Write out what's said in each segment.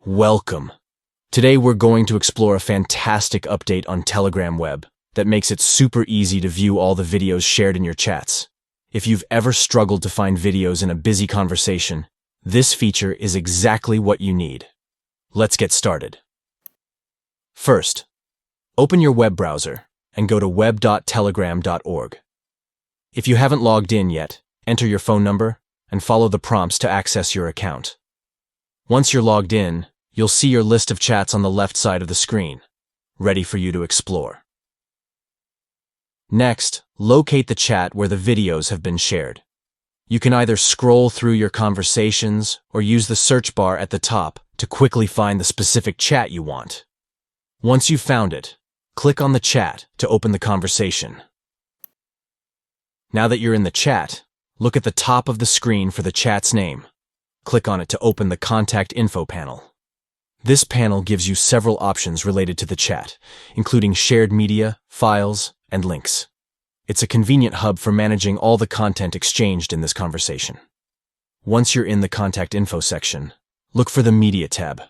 Welcome. Today we're going to explore a fantastic update on Telegram web that makes it super easy to view all the videos shared in your chats. If you've ever struggled to find videos in a busy conversation, this feature is exactly what you need. Let's get started. First, open your web browser and go to web.telegram.org. If you haven't logged in yet, enter your phone number and follow the prompts to access your account. Once you're logged in, you'll see your list of chats on the left side of the screen, ready for you to explore. Next, locate the chat where the videos have been shared. You can either scroll through your conversations or use the search bar at the top to quickly find the specific chat you want. Once you've found it, click on the chat to open the conversation. Now that you're in the chat, look at the top of the screen for the chat's name. Click on it to open the Contact Info panel. This panel gives you several options related to the chat, including shared media, files, and links. It's a convenient hub for managing all the content exchanged in this conversation. Once you're in the Contact Info section, look for the Media tab.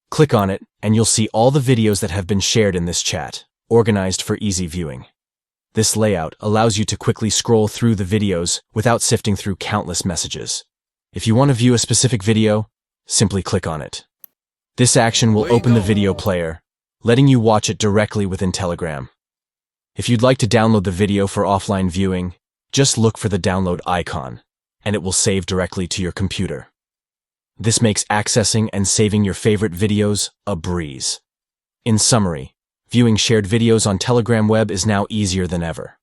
Click on it, and you'll see all the videos that have been shared in this chat, organized for easy viewing. This layout allows you to quickly scroll through the videos without sifting through countless messages. If you want to view a specific video, simply click on it. This action will open the video player, letting you watch it directly within Telegram. If you'd like to download the video for offline viewing, just look for the download icon, and it will save directly to your computer. This makes accessing and saving your favorite videos a breeze. In summary, viewing shared videos on Telegram web is now easier than ever.